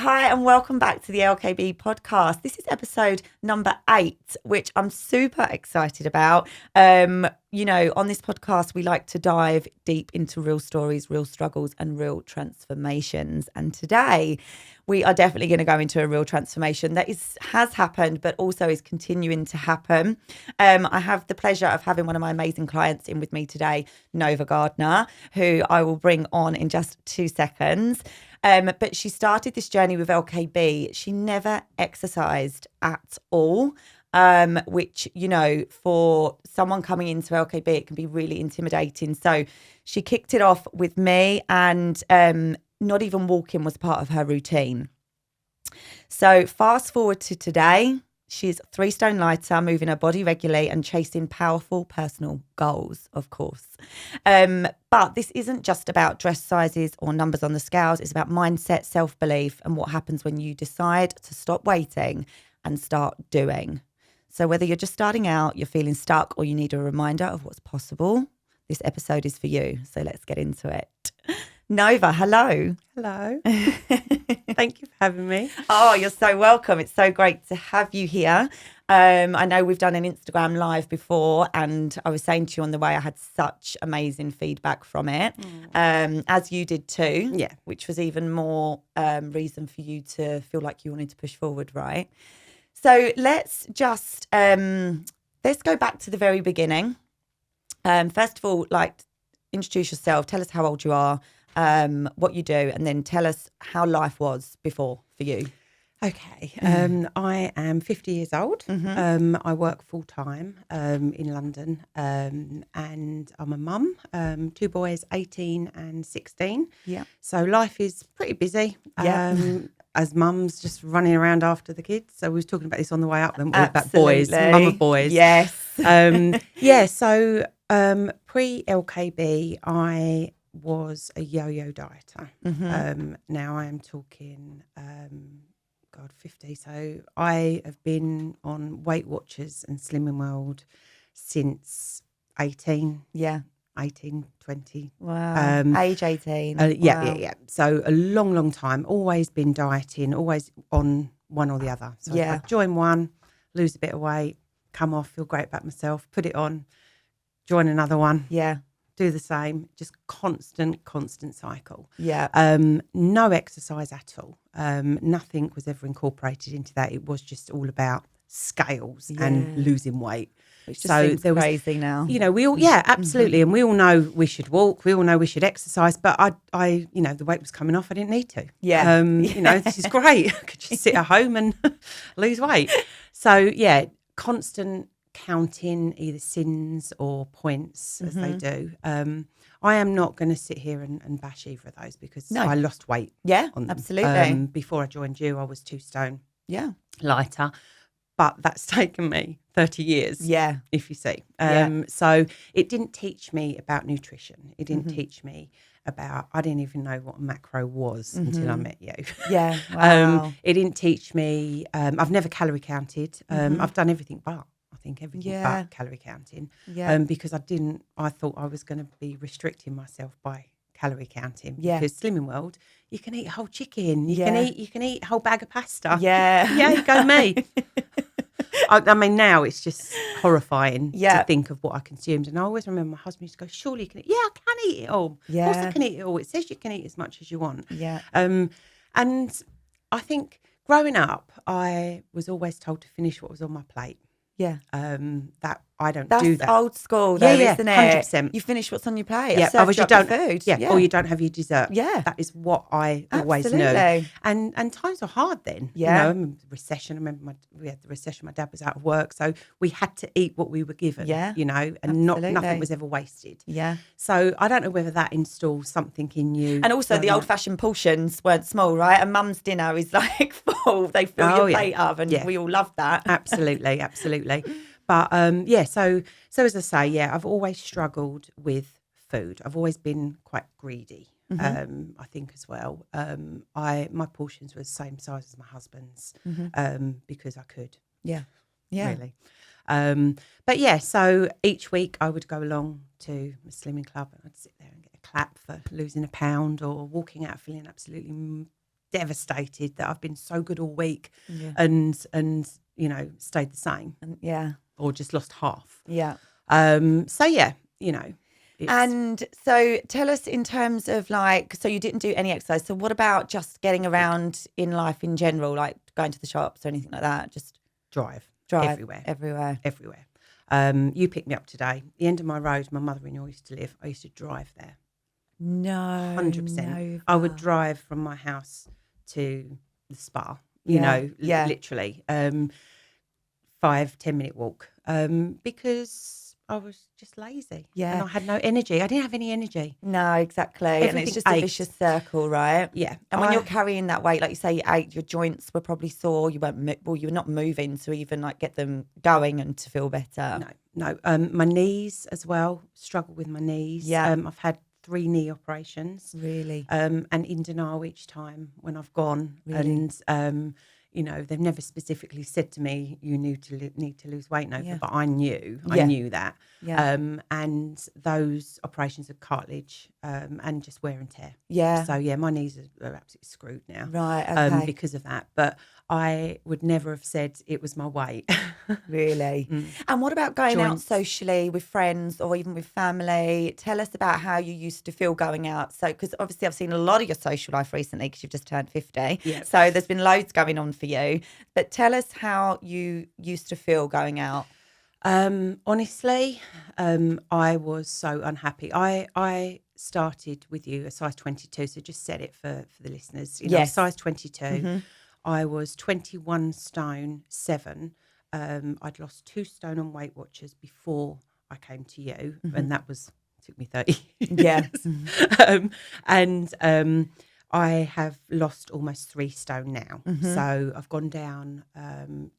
Hi, and welcome back to the LKB Podcast. This is episode number 8, which I'm super excited about. On this podcast, we like to dive deep into real stories, real struggles, and real transformations. And today, we are definitely going to go into a real transformation that has happened, but also is continuing to happen. I have the pleasure of having one of my amazing clients in with me today, Gardner, who I will bring on in just 2 seconds. But she started this journey with LKB. She never exercised at all, which, for someone coming into LKB, it can be really intimidating. So she kicked it off with me, and not even walking was part of her routine. So fast forward to today. She's 3 stone lighter, moving her body regularly and chasing powerful personal goals, of course. But this isn't just about dress sizes or numbers on the scales. It's about mindset, self-belief, and what happens when you decide to stop waiting and start doing. So whether you're just starting out, you're feeling stuck, or you need a reminder of what's possible, this episode is for you. So let's get into it. Nova, hello. Hello. Thank you for having me. Oh, you're so welcome. It's so great to have you here. I know we've done an Instagram live before, and I was saying to you on the way, I had such amazing feedback from it, as you did too. Yeah. Which was even more reason for you to feel like you wanted to push forward, right? So let's just, let's go back to the very beginning. First of all, introduce yourself, tell us how old you are, what you do, and then tell us how life was before for you. Okay. I am 50 years old. I work full time in London, and I'm a mum. 2 boys, 18 and 16. Yeah. So life is pretty busy. Yeah. As mums, just running around after the kids. So we was talking about this on the way up, then about Absolutely. boys, mum of boys. Yes. So pre-LKB, I was a yo-yo dieter. Now I am talking, 50. So I have been on Weight Watchers and Slimming World since 18. Yeah. 18, 20. Wow. Age 18. Yeah. So a long, long time. Always been dieting, always on one or the other. So I'd join one, lose a bit of weight, come off, feel great about myself, put it on, join another one. Yeah. Do the same, just constant cycle. Yeah. No exercise at all. Nothing was ever incorporated into that. It was just all about scales and losing weight. Which just seems crazy now. We all, absolutely. And we all know we should walk. We all know we should exercise. But I the weight was coming off. I didn't need to. Yeah. This is great. I could just sit at home and lose weight. So, constant counting either sins or points as they do. I am not going to sit here and bash either of those because I lost weight. Yeah, absolutely. Before I joined you, I was 2 stone lighter, but that's taken me 30 years. Yeah. If you see. So it didn't teach me about nutrition. It didn't teach me about, I didn't even know what a macro was until I met you. Yeah. Wow. It didn't teach me, I've never calorie counted. I've done everything but. I think everything but calorie counting, because I thought I was going to be restricting myself by calorie counting. Because Slimming World, you can eat a whole chicken, you can eat a whole bag of pasta. You go me. I mean, now it's just horrifying to think of what I consumed. And I always remember my husband used to go, surely you can eat. Yeah, I can eat it all. Yeah. Of course I can eat it all. It says you can eat as much as you want. Yeah. And I think growing up, I was always told to finish what was on my plate. Yeah. That I don't That's do that. old school though, isn't it? 100%. You finish what's on your plate. Yeah, otherwise you don't food. Or you don't have your dessert. Yeah. That is what I always Absolutely. knew. And times were hard then. Yeah. I remember the recession. I remember we had the recession. My dad was out of work, so we had to eat what we were given. Yeah. And Absolutely. nothing was ever wasted. Yeah. So I don't know whether that installs something in you. And also the old-fashioned portions weren't small, right? A mum's dinner is like full. They fill your plate up, and we all love that. Absolutely. But so as I say, I've always struggled with food. I've always been quite greedy. I think as well. My portions were the same size as my husband's because I could. Yeah. Really. But so each week I would go along to a slimming club and I'd sit there and get a clap for losing a pound or walking out feeling absolutely devastated that I've been so good all week and you know, stayed the same. Or just lost half. Yeah. So, yeah, you know. And so tell us in terms of like, so you didn't do any exercise. So what about just getting around in life in general, like going to the shops or anything like that? Just drive everywhere. You picked me up today. The end of my road, my mother-in-law used to live. I used to drive there. No, 100%. no. I would drive from my house to the spa, you know, literally 5-10 minute walk because I was just lazy and I had no energy. I didn't have any energy. No, exactly. And it's just a vicious circle, right? Yeah. And when you're carrying that weight, like you say, you ate, your joints were probably sore. You were not moving to even like get them going and to feel better. No. My knees as well, struggle with my knees. Yeah. I've had 3 knee operations. Really? And in denial each time when I've gone. Really? And, you know, they've never specifically said to me, you need to lose weight, Nova, but I knew that. Yeah. And those operations of cartilage and just wear and tear. Yeah. So, yeah, my knees are absolutely screwed now. Right, okay. Because of that. But I would never have said it was my weight. Really? And what about going out socially with friends or even with family? Tell us about how you used to feel going out. So, because obviously I've seen a lot of your social life recently because you've just turned 50. Yep. So there's been loads going on for you. But tell us how you used to feel going out. Honestly, I was so unhappy. I started with you a size 22, so just set it for the listeners. You know, size 22. Mm-hmm. I was 21 stone 7. I'd lost 2 stone on Weight Watchers before I came to you, and that took me 30 years. Yeah. I have lost almost 3 stone now. So I've gone down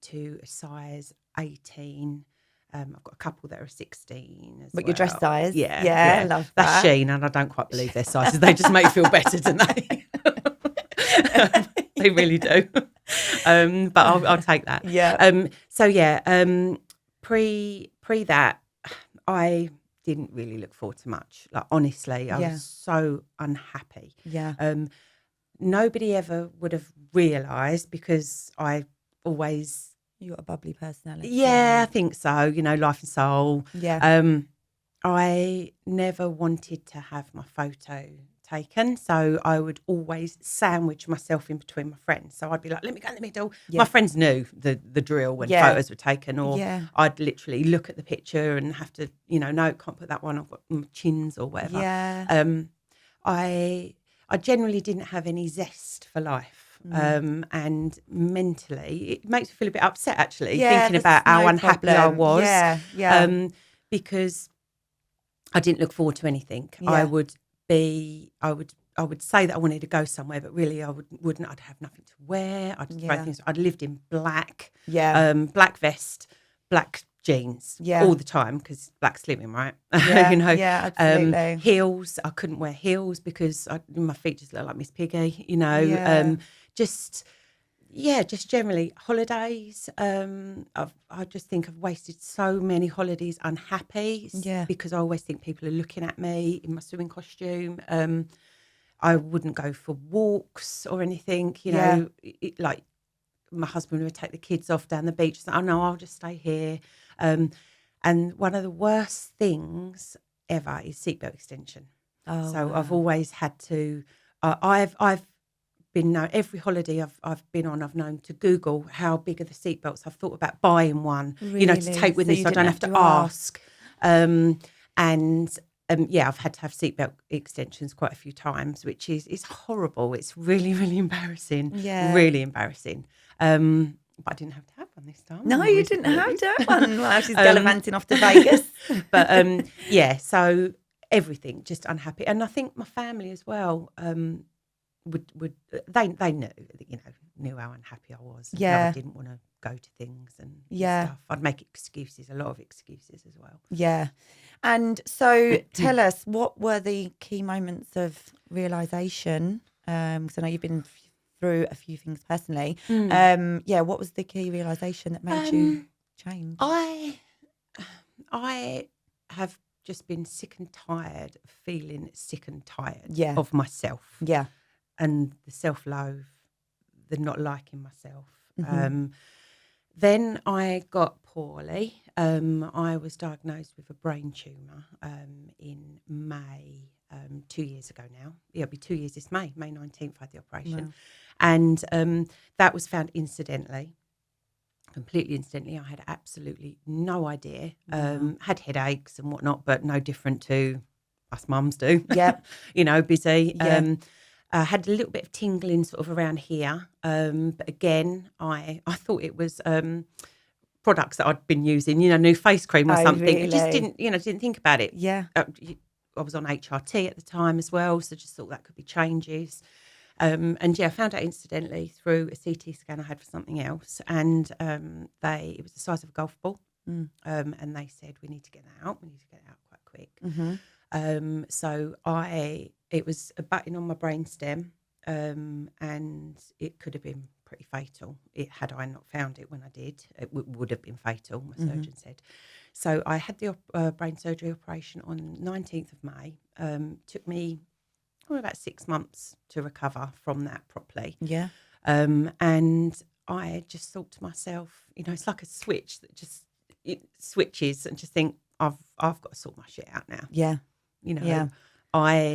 to a size 18. I've got a couple that are 16 as well. Your dress size? Yeah. I love that. That's Shein, and I don't quite believe their sizes. They just make you feel better, don't they? They really do. But I'll take that. Yeah. Pre that, I didn't really look forward to much. Like, honestly, I was so unhappy. Yeah. Nobody ever would have realised because I always... You got a bubbly personality. Yeah, I think so. You know, life and soul. Yeah. I never wanted to have my photo taken, so I would always sandwich myself in between my friends. So I'd be like, let me go in the middle. Yeah. My friends knew the drill when photos were taken, or I'd literally look at the picture and have to, you know, no, can't put that one, I've got my chins or whatever. Yeah. I generally didn't have any zest for life. And mentally, it makes me feel a bit upset actually, thinking about how unhappy I was. Because I didn't look forward to anything. Yeah. I would say that I wanted to go somewhere, but really I wouldn't. I'd have nothing to wear. I'd throw things. I'd lived in black, black vest, black jeans all the time because black slimming, right? Yeah, you know, absolutely. Heels. I couldn't wear heels because my feet just look like Miss Piggy. You know, just generally holidays. I just think I've wasted so many holidays unhappy because I always think people are looking at me in my swimming costume. I wouldn't go for walks or anything, you know, like my husband would take the kids off down the beach. So, oh no, I'll just stay here. And one of the worst things ever is seatbelt extension. Oh, so wow. I've always had to, I've been known, every holiday I've been on, I've known to Google how big are the seatbelts. I've thought about buying one, you know, to take with me so I don't have to ask. I've had to have seatbelt extensions quite a few times, which is horrible. It's really, really embarrassing. Yeah. Really embarrassing. But I didn't have to have one this time. No, you didn't have to have one. Well, she's gallivanting off to Vegas. But so everything, just unhappy. And I think my family as well, they knew how unhappy I was. And how I didn't want to go to things and stuff. I'd make excuses, a lot of excuses as well. Yeah. And so tell us, what were the key moments of realisation? Because I know you've been through a few things personally. What was the key realisation that made you change? I have just been sick and tired of feeling sick and tired of myself. Yeah. And the self-loathe the not liking myself. Then I got poorly. I was diagnosed with a brain tumour in May, 2 years ago now. It'll be 2 years this May 19th I had the operation. Wow. And that was found incidentally, completely incidentally. I had absolutely no idea. Had headaches and whatnot, but no different to us mums do. Yep. Busy. Yeah. Had a little bit of tingling sort of around here. But again, I thought it was products that I'd been using, new face cream or something. Really? I just didn't think about it. Yeah. I was on HRT at the time as well, so just thought that could be changes. I found out incidentally through a CT scan I had for something else, and it was the size of a golf ball, and they said we need to get that out. We need to get it out quite quick. So it was a button on my brainstem, and it could have been pretty fatal. Had I not found it when I did, it would have been fatal. My surgeon said. So I had the brain surgery operation on 19th of May. Took me about 6 months to recover from that properly. Yeah. And I just thought to myself, it's like a switch that it switches, and just think I've got to sort my shit out now. Yeah. Yeah.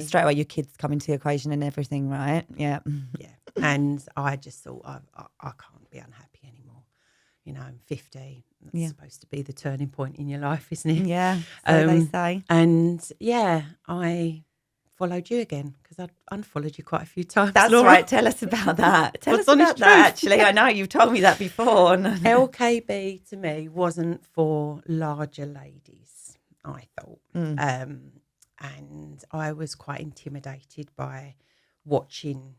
Straight away your kids come into the equation and everything, right? Yeah. Yeah. And I just thought I can't be unhappy anymore. I'm 50. That's supposed to be the turning point in your life, isn't it? Yeah. So they say. And I followed you again because I'd unfollowed you quite a few times. That's Laura. right. Tell us about that. Tell us about that, actually. I know you've told me that before. LKB to me wasn't for larger ladies, I thought. And I was quite intimidated by watching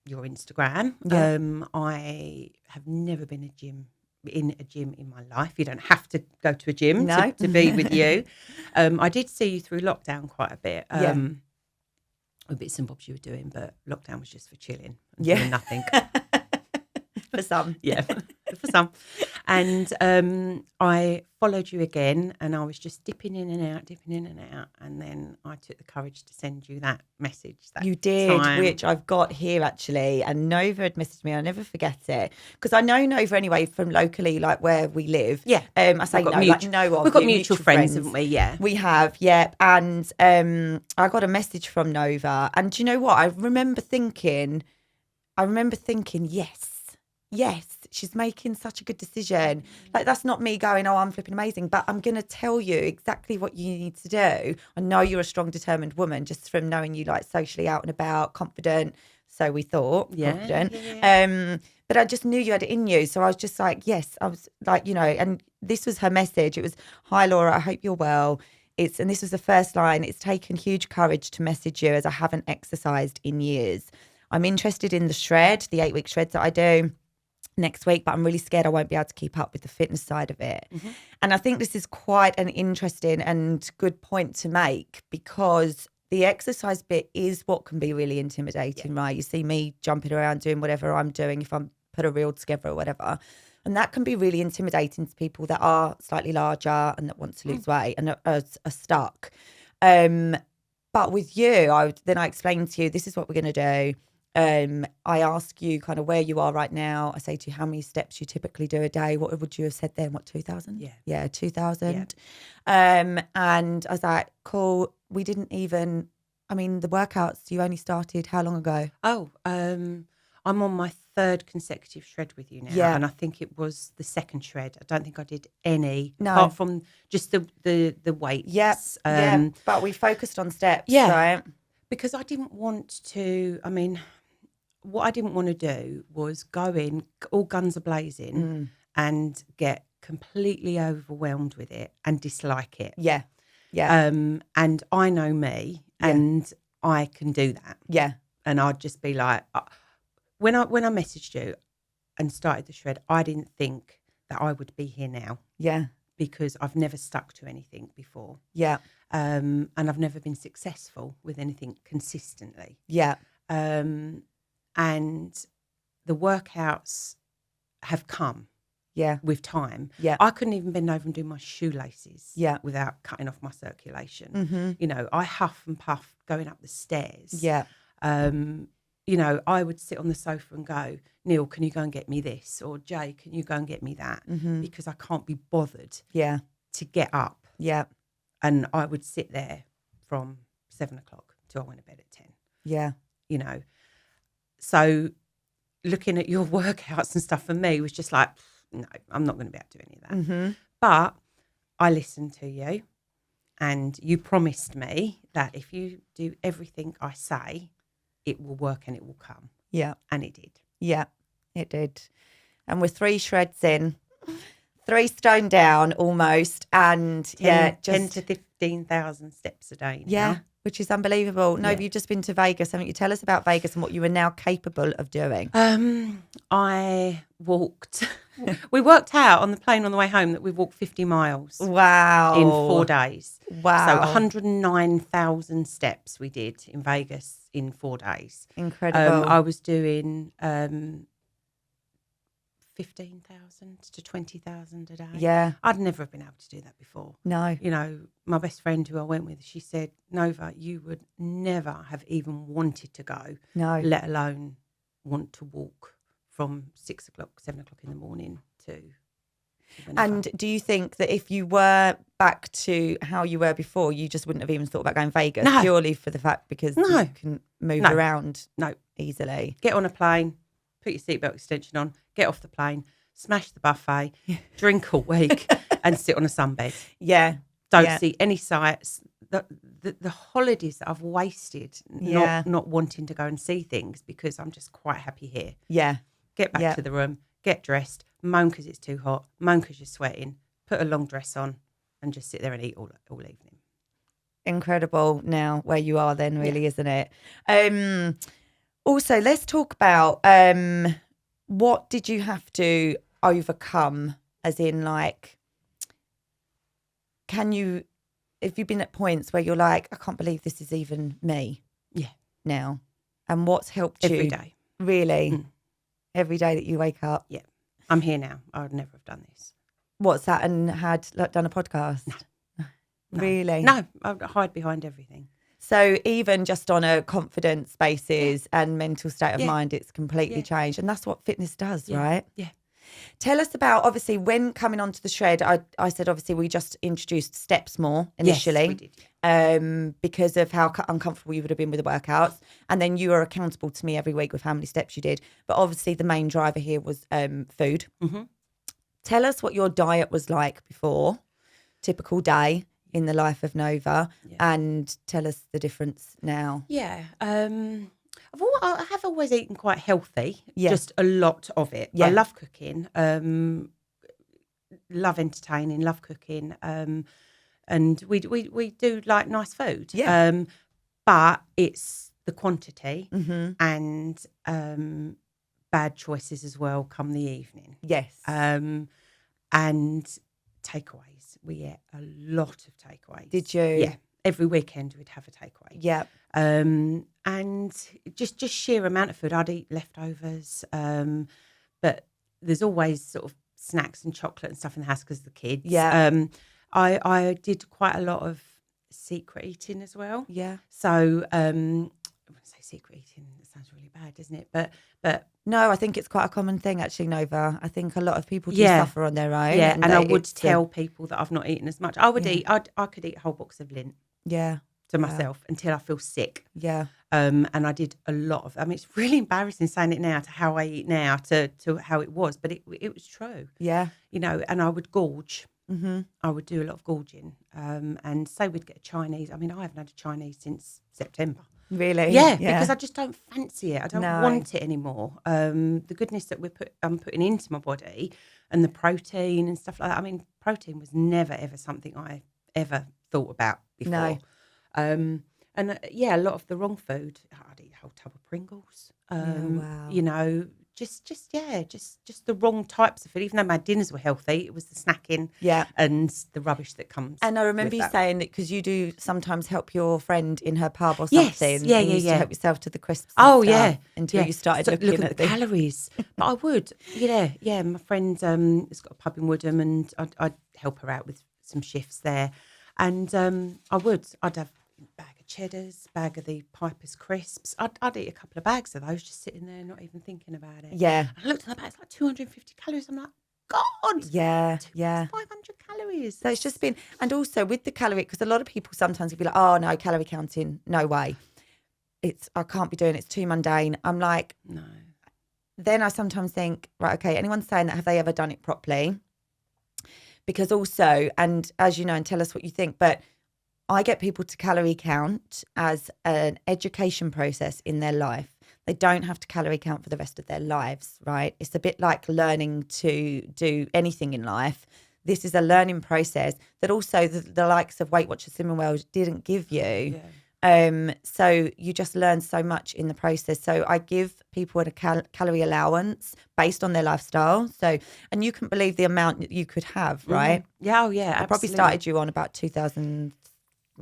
your Instagram. Yeah. I have never been in a gym in my life. You don't have to go to a gym to be with you. I did see you through lockdown quite a bit. A bits and bobs you were doing, but lockdown was just for chilling and doing nothing. For some. Yeah, for some. And I followed you again, and I was just dipping in and out. And then I took the courage to send you that message. You did, which I've got here actually. And Nova had messaged me. I'll never forget it. Because I know Nova anyway from locally, like where we live. Yeah. I say no, like know of. We've got mutual friends, haven't we? Yeah. We have, yeah. And I got a message from Nova. And do you know what? I remember thinking, yes, she's making such a good decision. Like, that's not me going, oh, I'm flipping amazing, but I'm going to tell you exactly what you need to do. I know you're a strong, determined woman just from knowing you, like, socially out and about, confident. So we thought, confident. Yeah. But I just knew you had it in you. So I was just like, yes, I was like, and this was her message. It was, hi, Laura, I hope you're well. And this was the first line. It's taken huge courage to message you as I haven't exercised in years. I'm interested in the 8-week shreds that I do next week, but I'm really scared I won't be able to keep up with the fitness side of it. And I think this is quite an interesting and good point to make, because the exercise bit is what can be really intimidating, right? You see me jumping around doing whatever I'm doing, if I'm put a reel together or whatever, and that can be really intimidating to people that are slightly larger and that want to lose weight and are stuck. But with you, I explained to you, this is what we're going to do. I ask you kind of where you are right now. I say to you how many steps you typically do a day. What would you have said then? 2,000? Yeah, 2,000. Yeah. And I was like, cool. We didn't even, the workouts, you only started how long ago? I'm on my 3rd consecutive shred with you now. Yeah. And I think it was the 2nd shred. I don't think I did any, apart from just the weights. Yes. But we focused on steps, right? Because I didn't want to, what I didn't want to do was go in all guns a blazing and get completely overwhelmed with it and dislike it. Yeah. Yeah. And I know me, and I can do that. Yeah. And I'd just be like, when I messaged you and started the shred, I didn't think that I would be here now. Yeah. Because I've never stuck to anything before. Yeah. And I've never been successful with anything consistently. Yeah. And the workouts have come with time. Yeah. I couldn't even bend over and do my shoelaces without cutting off my circulation. Mm-hmm. I huff and puff going up the stairs. Yeah. you know, I would sit on the sofa and go, Neil, can you go and get me this? Or Jay, can you go and get me that? Because I can't be bothered to get up. Yeah. And I would sit there from 7 o'clock till I went to bed at 10. Yeah. You know, so looking at your workouts and stuff for me was just like, no, I'm not going to be able to do any of that. But I listened to you and you promised me that if you do everything I say, it will work and it will come. Yeah. And it did. Yeah, it did. And we're 3 shreds in, 3 stone down almost. And 10 to 15,000 steps a day now. Yeah, which is unbelievable. No, Yeah. you've just been to Vegas. Haven't you? Tell us about Vegas and what you are now capable of doing. I walked. We worked out on the plane on the way home that we walked 50 miles. Wow. In 4 days. Wow. So 109,000 steps we did in Vegas in 4 days. Incredible. I was doing 15,000 to 20,000 a day. Yeah. I'd never have been able to do that before. No. You know, my best friend who I went with, she said, Nova, you would never have even wanted to go, No. let alone want to walk from 6 o'clock, 7 o'clock in the morning to whenever. And do you think that if you were back to how you were before, you just wouldn't have even thought about going Vegas? No. Purely for the fact because you can move around easily. Get on a plane, put your seatbelt extension on, get off the plane, smash the buffet, drink all week and sit on a sunbed. Yeah. Don't see any sights. The holidays that I've wasted not wanting to go and see things because I'm just quite happy here. Yeah. Get back to the room, get dressed, moan because it's too hot, moan because you're sweating, put a long dress on and just sit there and eat all evening. Incredible now where you are then, really, isn't it? Also, let's talk about what did you have to overcome, as in like, have you been at points where you're like, I can't believe this is even me now? And what's helped you? Every day. Really? Every day that you wake up? Yeah. I'm here now. I would never have done this. What's that? And had done a podcast? No. Really? No, I would hide behind everything. So even just on a confidence basis and mental state of mind, it's completely changed. And that's what fitness does, right? Yeah. Tell us about, obviously, when coming onto the shred, I said, obviously, we just introduced steps more initially. Yes, we did. Because of how uncomfortable you would have been with the workouts. And then you were accountable to me every week with how many steps you did. But obviously the main driver here was food. Mm-hmm. Tell us what your diet was like before, typical day in the life of Nova, and tell us the difference now. Yeah. I have always eaten quite healthy, just a lot of it. Yeah. I love cooking, love entertaining, love cooking, and we do like nice food. Yeah. But it's the quantity and bad choices as well come the evening. Yes. And takeaways. We ate a lot of takeaways. Did you? Yeah. Every weekend we'd have a takeaway. Yeah. And just sheer amount of food. I'd eat leftovers. But there's always sort of snacks and chocolate and stuff in the house because of the kids. Yeah. I did quite a lot of secret eating as well. Yeah. So I wouldn't say secret eating. That sounds really bad, doesn't it? But no, I think it's quite a common thing, actually, Nova. I think a lot of people do suffer on their own. Yeah, and I would tell people that I've not eaten as much. I would eat. I could eat a whole box of lint. Yeah. To myself until I feel sick. Yeah. And I did a lot of. I mean, it's really embarrassing saying it now to how I eat now to how it was, but it was true. Yeah. You know, and I would gorge. Mm-hmm. I would do a lot of gorging. And say we'd get a Chinese. I mean, I haven't had a Chinese since September. Really? Yeah, because I just don't fancy it. I don't No. want it anymore. The goodness that I'm putting into my body and the protein and stuff like that. I mean, protein was never, ever something I ever thought about before. No. A lot of the wrong food. I'd eat a whole tub of Pringles. Wow. You know, just the wrong types of food. Even though my dinners were healthy, it was the snacking and the rubbish that comes. And I remember you that. saying that because you do sometimes help your friend in her pub or something. Yes, you used to help yourself to the crisps. And stuff until you started looking at the calories. But I would, my friend has got a pub in Woodham, and I'd help her out with some shifts there, and I'd have a bag of cheddars, bag of the Piper's crisps. I'd eat a couple of bags of those just sitting there, not even thinking about it. Yeah. I looked at the bag, it's like 250 calories. I'm like, God. Yeah. 500 calories. So it's just been, and also with the calorie, because a lot of people sometimes will be like, oh no, calorie counting, no way. I can't be doing it. It's too mundane. I'm like, no. Then I sometimes think, right, okay, anyone saying that, have they ever done it properly? Because also, and as you know, and tell us what you think, but I get people to calorie count as an education process in their life. They don't have to calorie count for the rest of their lives, right? It's a bit like learning to do anything in life. This is a learning process that also the likes of Weight Watchers Slimming World didn't give you. Yeah. So you just learn so much in the process. So I give people a calorie allowance based on their lifestyle. So, and you can believe the amount that you could have, right? Yeah, oh yeah, I probably started you on about 2,000.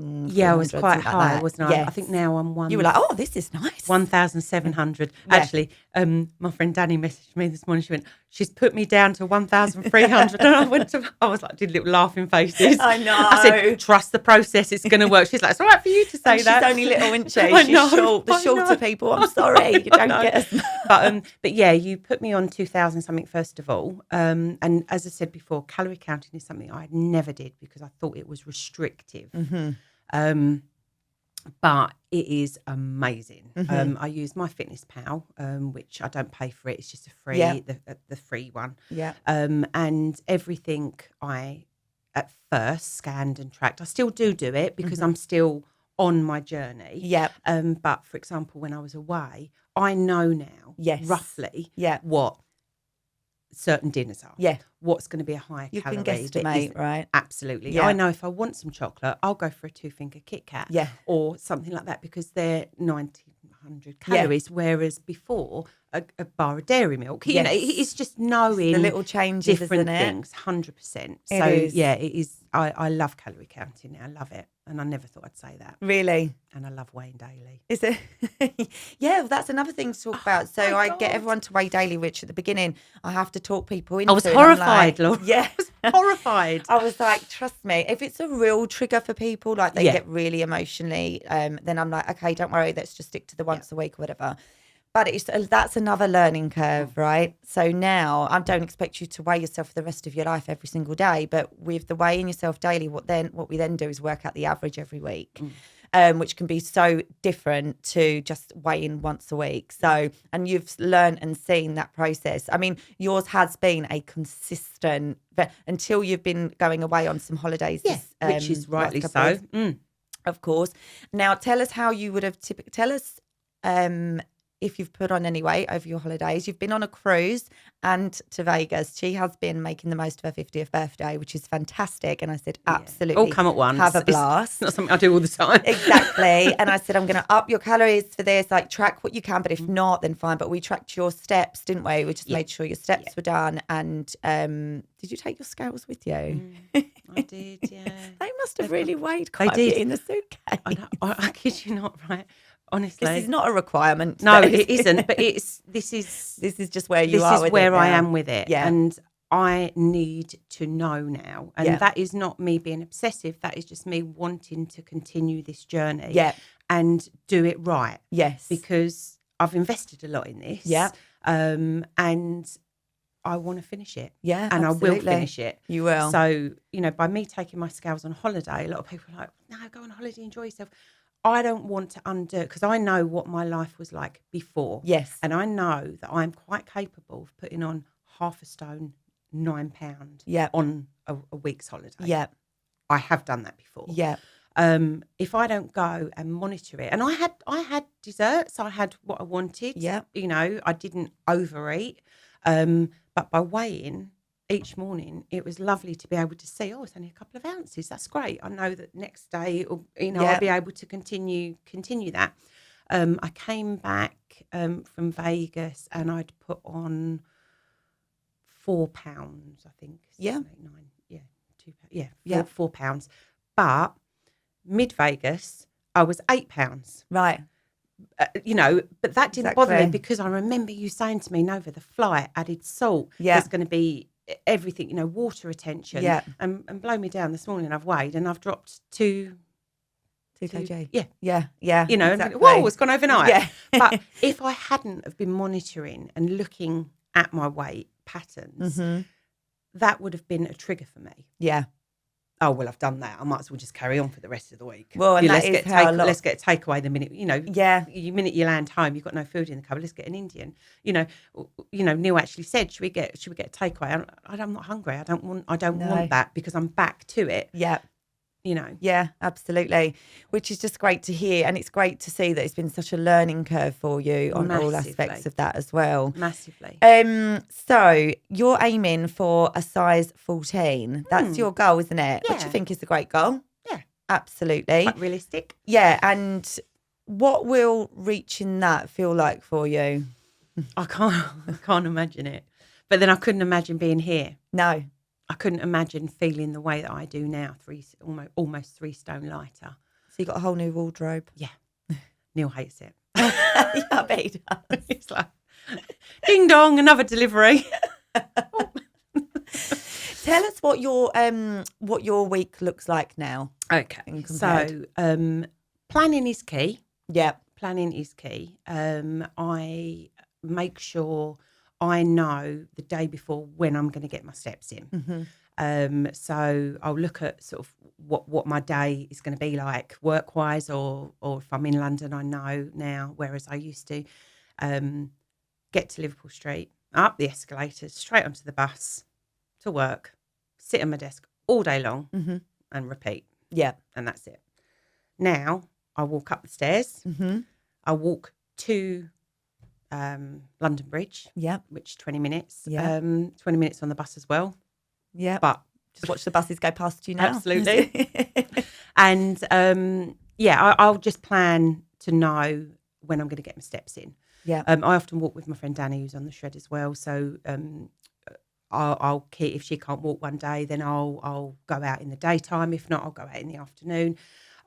Yeah, I was quite high, like wasn't I? Yes. I think now I'm one. You were like, oh, this is nice. 1,700. Yeah. Actually, my friend Danny messaged me this morning. She went, she's put me down to 1,300. And I was like, did little laughing faces. I know. I said, trust the process. It's going to work. She's like, it's all right for you to say and that. She's only little, isn't she? I know, She's short. The shorter people, I'm sorry. You don't get us. But yeah, you put me on 2,000 something first of all. And as I said before, calorie counting is something I never did because I thought it was restrictive. Mm-hmm. But it is amazing. Mm-hmm. I use MyFitnessPal, which I don't pay for it. It's just a free, the free one. Yeah. And everything I at first scanned and tracked. I still do it because I'm still on my journey. Yeah. But for example, when I was away, I know now roughly what certain dinners are. Yeah. What's going to be a high You calorie. can guesstimate, right? Absolutely. Yeah. I know if I want some chocolate, I'll go for a 2-finger Kit Kat. Yeah. Or something like that because they're 100 calories, whereas before a bar of dairy milk. You know, it's just knowing the little changes, different isn't it? things, 100%. It So is. yeah, it is. I love calorie counting now. I love it. And I never thought I'd say that. Really? And I love weighing daily. Is it? Yeah, well, that's another thing to talk about. So I get everyone to weigh daily, which at the beginning I have to talk people into. I was horrified, Laura. Yeah. I was horrified. I was like, trust me, if it's a real trigger for people, like they get really emotionally, then I'm like, okay, don't worry, let's just stick to the once a week or whatever. But that's another learning curve, right? So now I don't expect you to weigh yourself for the rest of your life every single day, but with the weighing yourself daily, what we then do is work out the average every week, which can be so different to just weighing once a week. So, and you've learned and seen that process. I mean, yours has been a consistent, but until you've been going away on some holidays, which is rightly so. Of course. Now, tell us how you would have tell us. If you've put on any weight over your holidays. You've been on a cruise and to Vegas. She has been making the most of her 50th birthday, which is fantastic. And I said, absolutely. All come at once. Have a blast. It's not something I do all the time. Exactly. And I said, I'm going to up your calories for this, like track what you can, but if not, then fine. But we tracked your steps, didn't we? We just made sure your steps were done. And did you take your scales with you? I did, yeah. They must have really weighed quite a bit in the suitcase. I kid you not, right? Honestly, this is not a requirement. No, it isn't. But this is just where you are. This is where I now. am with it. Yeah. And I need to know now. And that is not me being obsessive. That is just me wanting to continue this journey. Yeah. And do it right. Yes. Because I've invested a lot in this. Yeah. And I want to finish it. Yeah. And absolutely. I will finish it. You will. So, by me taking my scales on holiday, a lot of people are like, no, go on holiday, enjoy yourself. I don't want to undo, because I know what my life was like before. Yes. And I know that I'm quite capable of putting on half a stone, 9 pound on a week's holiday. Yeah. I have done that before. Yeah. If I don't go and monitor it, and I had desserts, I had what I wanted. Yeah. I didn't overeat. But by weighing each morning, it was lovely to be able to see, it's only a couple of ounces. That's great. I know that next day, I'll be able to continue that. I came back from Vegas and I'd put on 4 pounds, I think. 7, 8, 9. Yeah, 2 pounds. Yeah, 4 pounds. But mid-Vegas, I was 8 pounds. Right. But that didn't bother me because I remember you saying to me, Nova, the flight added salt. Yeah. There's going to be everything, water retention. Yeah. And blow me down this morning, I've weighed and I've dropped 2 2 kg. Yeah. You know, exactly. and whoa, it's gone overnight. Yeah. But if I hadn't have been monitoring and looking at my weight patterns, that would have been a trigger for me. Yeah. Oh, well, I've done that. I might as well just carry on for the rest of the week. Well, and let's get a takeaway the minute, the minute you land home, you've got no food in the cupboard. Let's get an Indian. Neil actually said, should we get a takeaway? I'm not hungry. I don't want that because I'm back to it. Yeah. Yeah, absolutely. Which is just great to hear. And it's great to see that it's been such a learning curve for you on all aspects of that as well. Massively. So you're aiming for a size 14. That's your goal, isn't it? Yeah. Which I think is a great goal. Yeah. Absolutely. Quite realistic. Yeah. And what will reaching that feel like for you? I can't imagine it. But then I couldn't imagine being here. No. I couldn't imagine feeling the way that I do now, almost 3 stone lighter. So you got a whole new wardrobe? Yeah. Neil hates it. Yeah, I bet he does. It's like, ding dong, another delivery. Tell us what your week looks like now. Okay. So planning is key. Yeah. Planning is key. I make sure I know the day before when I'm going to get my steps in. So I'll look at sort of what my day is going to be like work-wise, or if I'm in London, I know now, whereas I used to get to Liverpool Street, up the escalators, straight onto the bus to work, sit at my desk all day long and repeat. Yeah. And that's it. Now I walk up the stairs. I walk to London Bridge, which 20 minutes. 20 minutes on the bus as well. Yeah, but just watch the buses go past you now. Absolutely. And I'll just plan to know when I'm going to get my steps in. Yeah. I often walk with my friend Danny, who's on the shred as well. So I'll keep, if she can't walk one day, then I'll go out in the daytime. If not, I'll go out in the afternoon.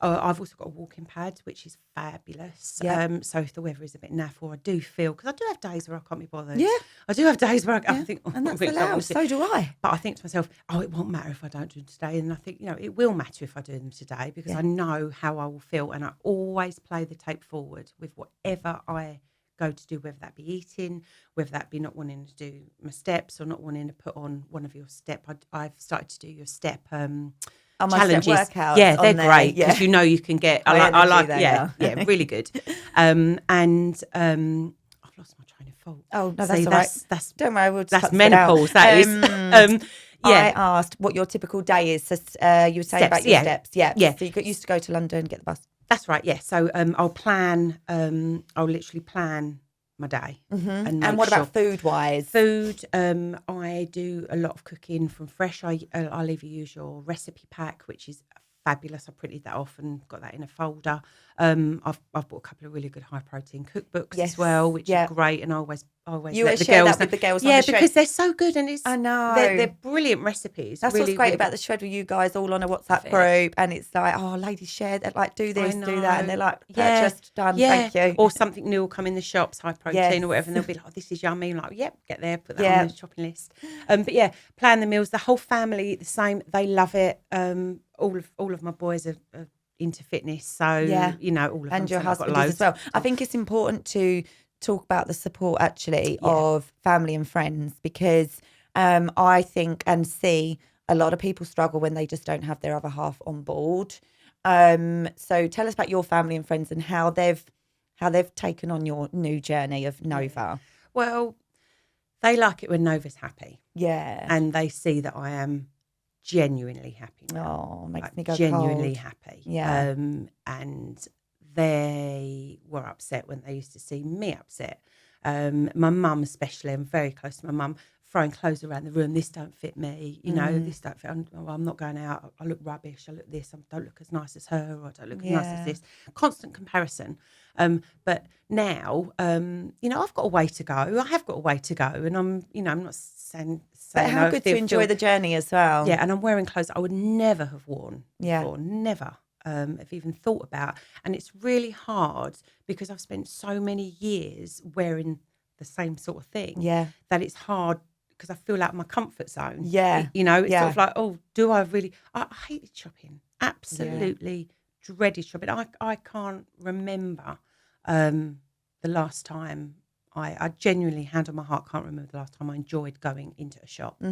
I've also got a walking pad, which is fabulous. Yep. So if the weather is a bit naff, or I do feel, because I do have days where I can't be bothered. Yeah. I do have days where I think, and that's allowed. So do I. But I think to myself, it won't matter if I don't do them today. And I think, it will matter if I do them today, because I know how I will feel. And I always play the tape forward with whatever I go to do, whether that be eating, whether that be not wanting to do my steps or not wanting to put on one of your step. I've started to do your step challenges. Workouts, they're great because you can get. I like really good. And I've lost my train of thought. Oh no, that's all right. That's don't worry, we'll just that's menopause. That is. I asked what your typical day is. So, you were saying about your steps. Yeah. So you used to go to London and get the bus. That's right. Yeah. So I'll plan. I'll literally plan my day. And what about food wise? Food, I do a lot of cooking from fresh. I'll either use your recipe pack, which is fabulous. I printed that off and got that in a folder. I've bought a couple of really good high protein cookbooks as well, which are great. And I always you let the share girls that with the girls. Yeah, because they're so good, and I know they're brilliant recipes. That's really, what's great really about the shred with you guys all on a WhatsApp group, and it's like, ladies share that, like do this, do that, and they're like, just done, thank you. Or something new will come in the shops, high protein or whatever, and they'll be like, this is yummy. I'm like, get there, put that on the shopping list. But plan the meals. The whole family the same. They love it. All of my boys are into fitness, so all of them. And your husband is as well. I think it's important to talk about the support actually of family and friends, because I think and see a lot of people struggle when they just don't have their other half on board. So tell us about your family and friends and how they've taken on your new journey of Nova. Well, they like it when Nova's happy. Yeah. And they see that I am genuinely happy now. Oh, makes me go genuinely cold. Happy. Yeah. And they were upset when they used to see me upset. My mum especially, I'm very close to my mum, throwing clothes around the room. This don't fit me, this don't fit. I'm not going out. I look rubbish. I look this. I don't look as nice as her, or I don't look as nice as this. Constant comparison. But now, I've got a way to go. I have got a way to go, and I'm not saying. But how good to enjoy the journey as well. Yeah, and I'm wearing clothes I would never have worn before. Never. Have even thought about. And it's really hard because I've spent so many years wearing the same sort of thing. Yeah. That it's hard because I feel out of my comfort zone. Yeah. It's sort of like, do I really? I hated shopping. Absolutely dreaded shopping. I can't remember the last time I genuinely, hand on my heart, can't remember the last time I enjoyed going into a shop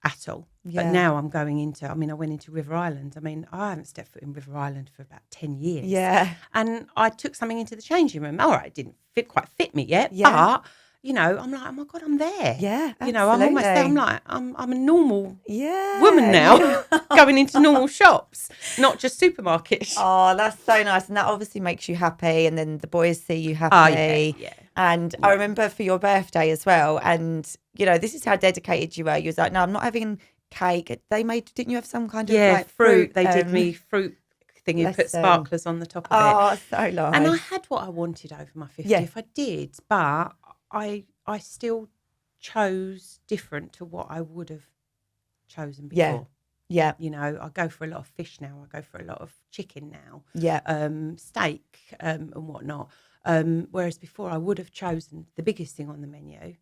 at all. Yeah. But now I'm going into, I went into River Island. I haven't stepped foot in River Island for about 10 years. Yeah. And I took something into the changing room. All right, it didn't quite fit me yet, Yeah. but, I'm like, oh my God, I'm there. Yeah, I'm almost there. I'm like, I'm a normal yeah. woman now, going into normal shops, not just supermarkets. Oh, that's so nice. And that obviously makes you happy. And then the boys see you happy. Oh, yeah. And I remember for your birthday as well. And, this is how dedicated you were. You was like, no, I'm not having cake. Didn't you have some kind of like fruit? They did me fruit thing. You put sparklers on the top of it. Oh, so nice. And I had what I wanted over my 50th. Yeah. I did, but I still chose different to what I would have chosen before. Yeah. I go for a lot of fish now. I go for a lot of chicken now. Yeah. Steak and whatnot. Whereas before I would have chosen the biggest thing on the menu,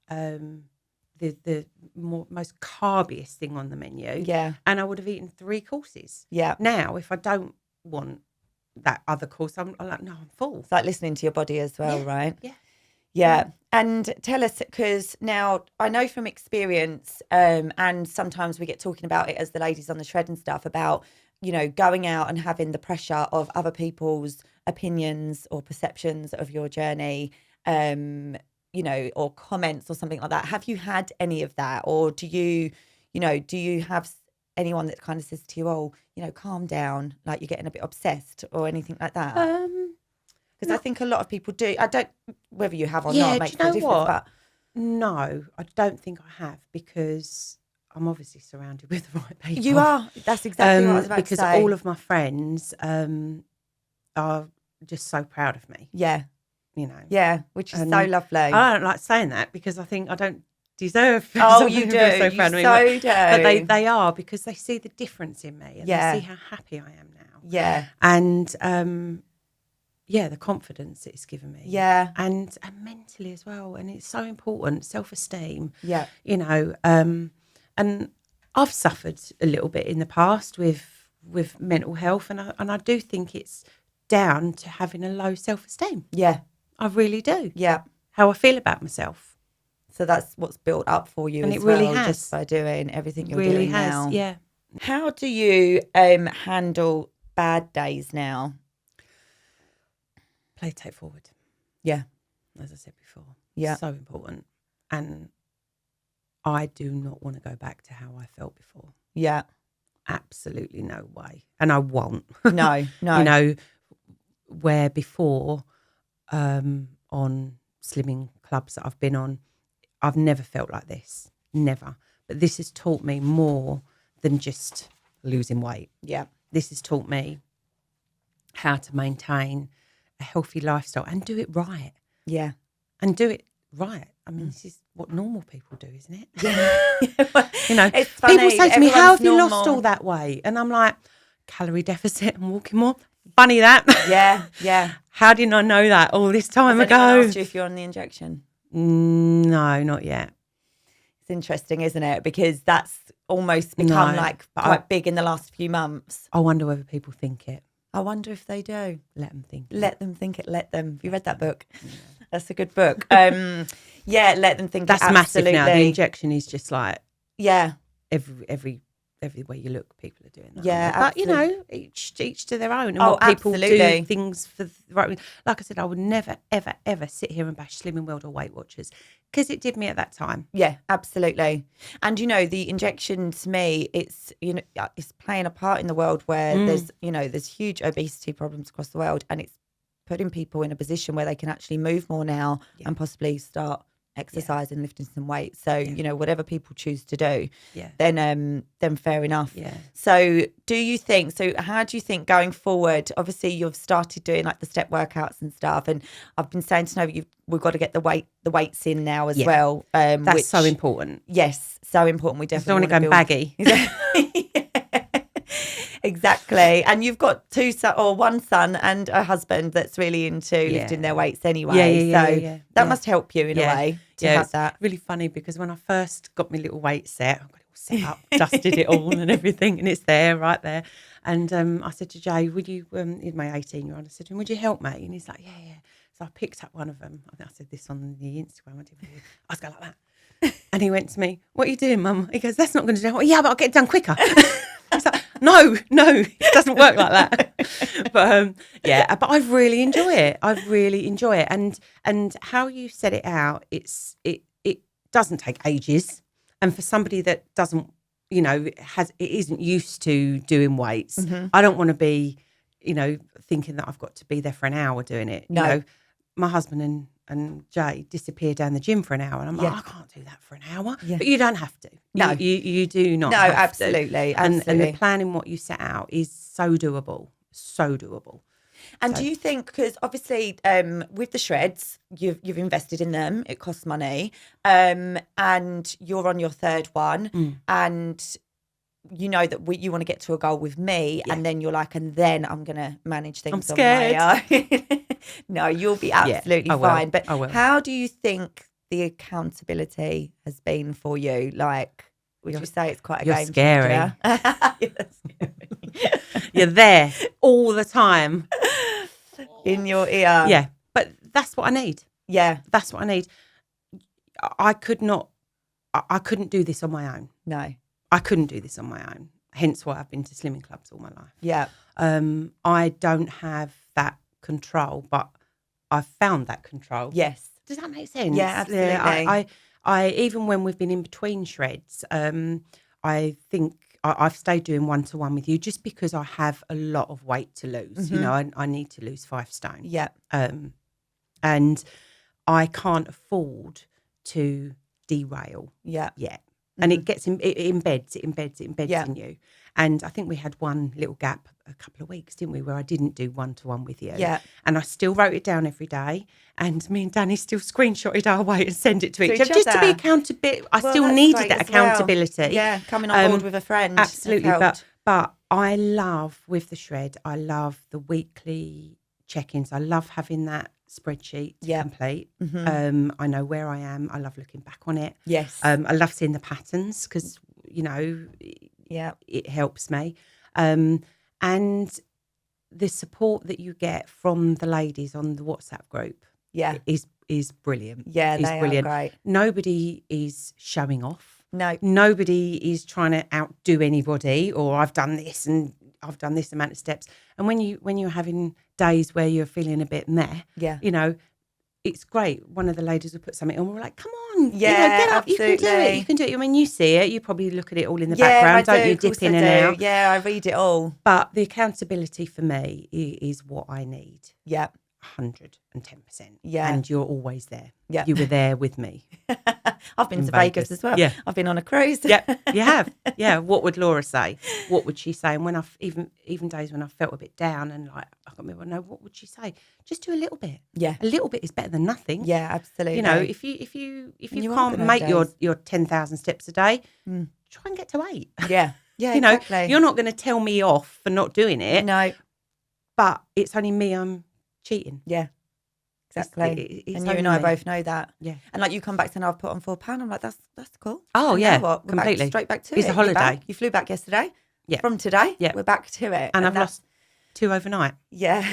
the most carbiest thing on the menu. Yeah. And I would have eaten 3 courses. Yeah. Now, if I don't want that other course, I'm like, no, I'm full. It's like listening to your body as well, right? Yeah. Yeah. And tell us, because now I know from experience, and sometimes we get talking about it as the ladies on the shred and stuff about, going out and having the pressure of other people's opinions or perceptions of your journey, or comments or something like that. Have you had any of that? Or do you have anyone that kind of says to you, oh, calm down, like you're getting a bit obsessed or anything like that? Because I think a lot of people do. I don't, whether you have or not, makes no difference. But no, I don't think I have, because I'm obviously surrounded with the right people. You are. That's exactly what I was about to say. Because all of my friends are just so proud of me. Yeah. Yeah, which is so lovely. I don't like saying that because I think I don't deserve. Oh, you do. So proud of me. Do. But they are, because they see the difference in me and they see how happy I am now. Yeah. And the confidence it's given me. Yeah. And mentally as well. And it's so important, self-esteem. Yeah. And I've suffered a little bit in the past with mental health, and I do think it's down to having a low self-esteem. Yeah. I really do. Yeah. How I feel about myself. So that's what's built up for you, and it really has, just by doing everything you're really doing has, now. Yeah. How do you handle bad days now? Play tape forward. Yeah. As I said before. Yeah. So important. And I do not want to go back to how I felt before. Yeah. Absolutely no way. And I won't. No. Where before on slimming clubs that I've been on, I've never felt like this. Never. But this has taught me more than just losing weight. Yeah. This has taught me how to maintain a healthy lifestyle and do it right. Yeah. And do it right. This is what normal people do, isn't it? Yeah. It's funny. People say to me, how have you normal. lost all that weight? And I'm like, calorie deficit and walking more. Funny that. Yeah. How didn't I know that all this time ago? Has anyone asked you if you're on the injection? No, not yet. It's interesting, isn't it? Because that's almost become quite big in the last few months. I wonder whether people think it. I wonder if they do. Let them think. Let them think it. Let them. Have you read that book? Yeah. That's a good book. Let them think That's it. Massive now. The injection is just like every way you look, people are doing that. Yeah, but each to their own. And what people do things for the right. Like I said, I would never, ever, ever sit here and bash Slimming World or Weight Watchers, because it did me at that time. Yeah, absolutely. And the injection, to me, it's it's playing a part in the world where there's huge obesity problems across the world, and it's putting people in a position where they can actually move more now and possibly start exercising, lifting some weight. So whatever people choose to do, then fair enough. Yeah. So how do you think going forward? Obviously, you've started doing like the step workouts and stuff, and I've been saying to know we've got to get the weights in now as well. That's so important. Yes, so important. We definitely don't want to go baggy. Exactly. And you've got one son and a husband that's really into lifting their weights anyway. That must help you in a way to have that. Really funny, because when I first got my little weight set, I've got it all set up, dusted it all and everything, and it's there, right there. And I said to Jay, would you, he's my 18-year-old, I said to him, would you help me? And he's like, yeah. So I picked up one of them. I think I said this on the Instagram. I was going like that. And he went to me, what are you doing, Mum? He goes, that's not going to do it. Yeah, but I'll get it done quicker. I was like, no, it doesn't work like that. But but I really enjoy it. And how you set it out, it doesn't take ages. And for somebody that doesn't, isn't used to doing weights, I don't want to be, thinking that I've got to be there for an hour doing it. No. My husband and Jay disappear down the gym for an hour, and I'm like, I can't do that for an hour. Yeah. But you don't have to. No, you do not. No, have absolutely, to. absolutely. And the planning what you set out is so doable. And do you think, because obviously with the shreds, you've invested in them, it costs money, and you're on your third one, and you know that you want to get to a goal with me, and then you're like, and then I'm going to manage things. I'm scared. On my own. No, you'll be absolutely fine. But how do you think the accountability has been for you? Like, would you say it's quite a game scary. changer? You're there all the time. In your ear. Yeah, but that's what I need. Yeah. That's what I need. I couldn't do this on my own. No. I couldn't do this on my own. Hence why I've been to slimming clubs all my life. Yeah. I don't have that control, but I've found that control. Yes. Does that make sense? Yeah, absolutely. I even when we've been in between shreds, I think I've stayed doing 1-to-1 with you just because I have a lot of weight to lose. I need to lose 5 stone. Yeah. And I can't afford to derail. Yeah. Yet. And it gets it embeds in you. And I think we had one little gap a couple of weeks, didn't we, where I didn't do 1-to-1 with you. Yeah. And I still wrote it down every day. And me and Danny still screenshotted our weight and sent it to each other. Just to be accountable. I still needed that accountability. Well. Yeah, coming on board with a friend. Absolutely. But I love, with the shred, I love the weekly check-ins. I love having that spreadsheet to complete. I know where I am. I love looking back on it. Yes. I love seeing the patterns because, it helps me. And the support that you get from the ladies on the WhatsApp group is brilliant. Yeah, they are great. Nobody is showing off. No. Nobody is trying to outdo anybody, or I've done this and I've done this amount of steps. And when you're having days where you're feeling a bit meh, it's great. One of the ladies will put something on, we're like, come on, get up, absolutely. You can do it. I mean, you see it, you probably look at it all in the background, don't you, dip in and out. Yeah, I read it all. But the accountability for me is what I need. Yeah. 110%. Yeah. And you're always there. Yeah. You were there with me. I've been to Vegas as well. Yeah. I've been on a cruise. Yeah, you have. Yeah. What would Laura say? What would she say? And when I've even days when I felt a bit down and like I can't remember, no, what would she say? Just do a little bit. Yeah. A little bit is better than nothing. Yeah, absolutely. If you can't make your 10,000 steps a day, try and get to 8. Yeah. Yeah. Exactly. You're not going to tell me off for not doing it. No. But it's only me I'm cheating. Yeah. Exactly. It's and you and I both know that. Yeah. And like you come back to now, I've put on £4. I'm like, that's cool. Oh, and yeah. Now what? We're completely. Straight back to it's it. It's a holiday. You flew back yesterday. Yeah. From today. Yeah. We're back to it. And I've lost 2 overnight. Yeah.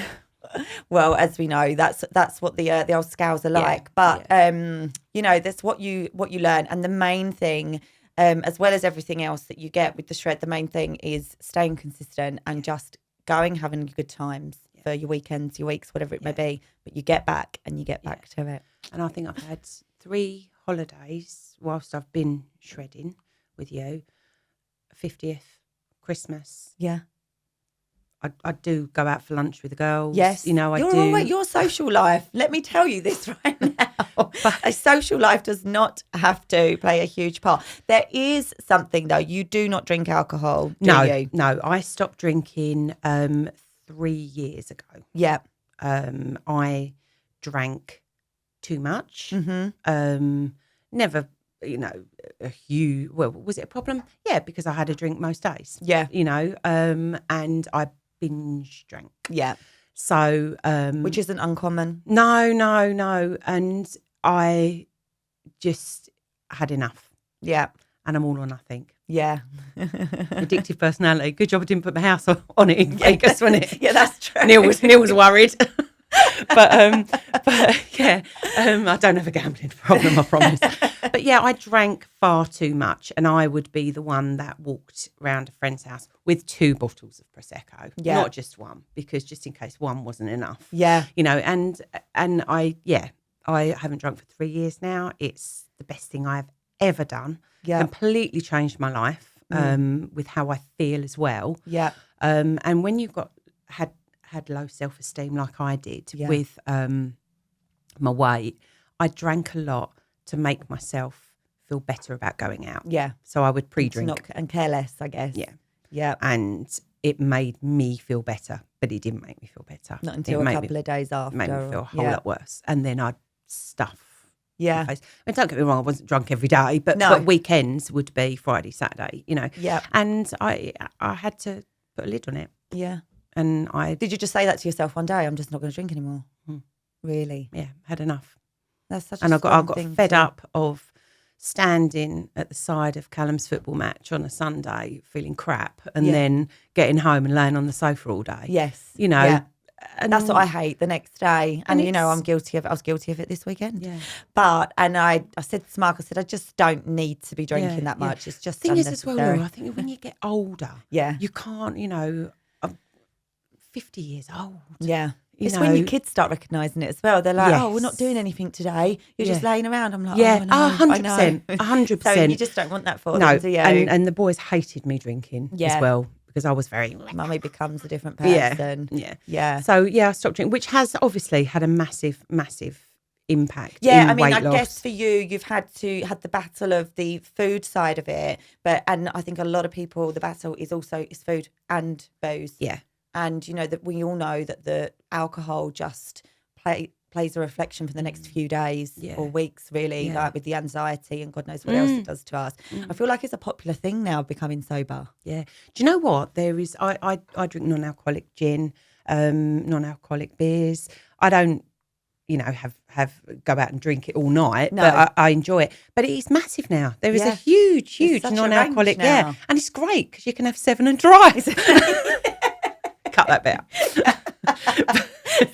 Well, as we know, that's what the old scales are like. But that's what you learn. And the main thing, as well as everything else that you get with the shred, the main thing is staying consistent and just having good times for your weekends, your weeks, whatever it may be. But you get back and you get back to it. And I think I've had 3 holidays whilst I've been shredding with you. 50th, Christmas. Yeah. I do go out for lunch with the girls. Yes. I do. Your social life, let me tell you this right now. A social life does not have to play a huge part. There is something, though. You do not drink alcohol, do you? No. I stopped drinking 3 years ago. Yeah. I drank too much. Mm-hmm. Never, a huge... Well, was it a problem? Yeah, because I had a drink most days. Yeah. And I binge drank. Yeah. So... which isn't uncommon. No. And I just had enough. Yeah. and I'm all or nothing. Yeah. Addictive personality. Good job I didn't put my house on it in Vegas, wasn't it? Yeah, that's true. Neil was worried. but yeah, I don't have a gambling problem, I promise. But yeah, I drank far too much, and I would be the one that walked around a friend's house with 2 bottles of Prosecco, not just one, because just in case one wasn't enough. Yeah. You know, and I haven't drunk for 3 years now. It's the best thing I've ever done. Yeah. Completely changed my life with how I feel as well. Yeah. And when you've had low self-esteem like I did with my weight, I drank a lot to make myself feel better about going out. Yeah. So I would pre-drink. And care less, I guess. Yeah. Yeah. And it made me feel better, but it didn't make me feel better. Not until a couple of days after. It made me feel a whole lot worse. And then I'd stuff. Yeah. I mean, don't get me wrong, I wasn't drunk every day, but weekends would be Friday, Saturday, you know. Yeah. And I had to put a lid on it. Yeah. And Did you just say that to yourself one day? I'm just not going to drink anymore. Really? Yeah, had enough. That's such and a I got fed up of standing at the side of Callum's football match on a Sunday feeling crap and then getting home and laying on the sofa all day. Yes. You know. Yeah. And that's what I hate the next day. And you know, I was guilty of it this weekend. Yeah. But I said to Mark, I said, I just don't need to be drinking that much. It's just thing is as well, Laura, I think when you get older, you can't, you know, I'm 50 years old. Yeah. It's when your kids start recognising it as well. They're like, oh, we're not doing anything today. You're just laying around. I'm like, oh, 100%. 100%. So you just don't want that for them, do you? And the boys hated me drinking as well. Because I was very... Mummy becomes a different person. Yeah. So, I stopped drinking, which has obviously had a massive, massive impact. Yeah, I mean, I guess for you, you've had the battle of the food side of it. And I think a lot of people, the battle is food and booze. Yeah. And, you know, that we all know that the alcohol just plays a reflection for the next few days or weeks, really, like with the anxiety and God knows what else it does to us. I feel like it's a popular thing now, becoming sober. Yeah. Do you know what? There is, I drink non-alcoholic gin, non-alcoholic beers. I don't, you know, have go out and drink it all night, but I enjoy it. But it is massive now. There is a huge non-alcoholic, and it's great because you can have 7 and dry. Cut that bit out.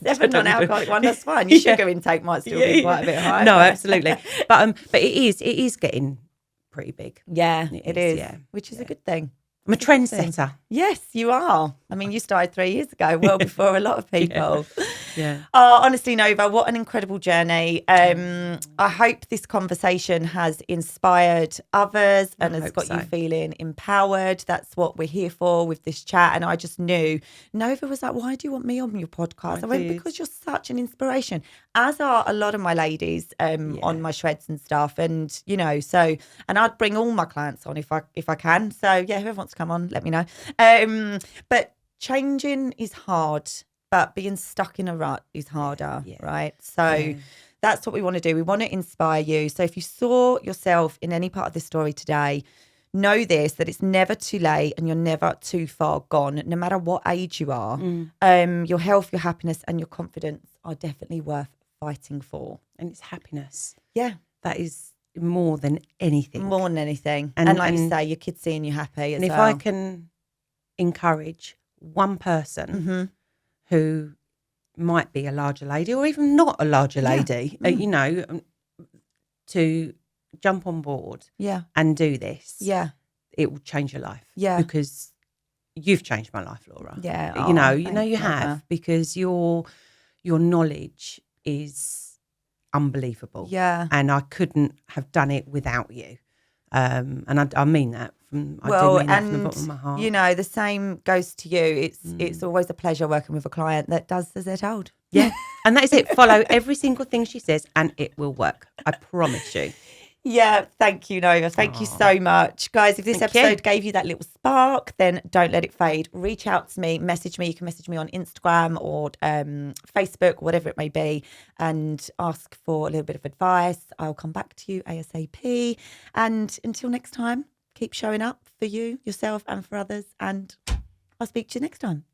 7 non-alcoholic one, that's fine. Your sugar intake might still be quite a bit high. No, absolutely. But it is getting pretty big. Yeah, it is. Which is a good thing. I'm a trendsetter. Yes, you are. I mean, you started 3 years ago, well before a lot of people. Yeah. Oh, honestly, Nova, what an incredible journey. I hope this conversation has inspired others and has got you feeling empowered. That's what we're here for with this chat. And I just knew Nova was like, why do you want me on your podcast? I went, because you're such an inspiration, as are a lot of my ladies on my shreds and stuff. And, you know, so, and I'd bring all my clients on if I can. So, yeah, whoever wants to come on, let me know. But changing is hard. But being stuck in a rut is harder, right? So that's what we want to do. We want to inspire you. So if you saw yourself in any part of this story today, know this, that it's never too late and you're never too far gone, no matter what age you are. Your health, your happiness and your confidence are definitely worth fighting for. And it's happiness. Yeah. That is more than anything. More than anything. And like you say, your kids seeing you happy as well. And if I can encourage one person who might be a larger lady or even not a larger lady, you know, to jump on board and do this, it will change your life. Yeah. Because you've changed my life, Laura. Yeah. You know you have, because your knowledge is unbelievable. Yeah. And I couldn't have done it without you. And I mean that. I do mean that from the bottom of my heart. You know, the same goes to you. It's always a pleasure working with a client that does as they're told. Yeah. And that is it. Follow every single thing she says and it will work. I promise you. Yeah, thank you, Nova. Thank you so much. Guys, if this episode gave you that little spark, then don't let it fade. Reach out to me, message me. You can message me on Instagram or Facebook, whatever it may be, and ask for a little bit of advice. I'll come back to you ASAP. And until next time, keep showing up for you, yourself, and for others. And I'll speak to you next time.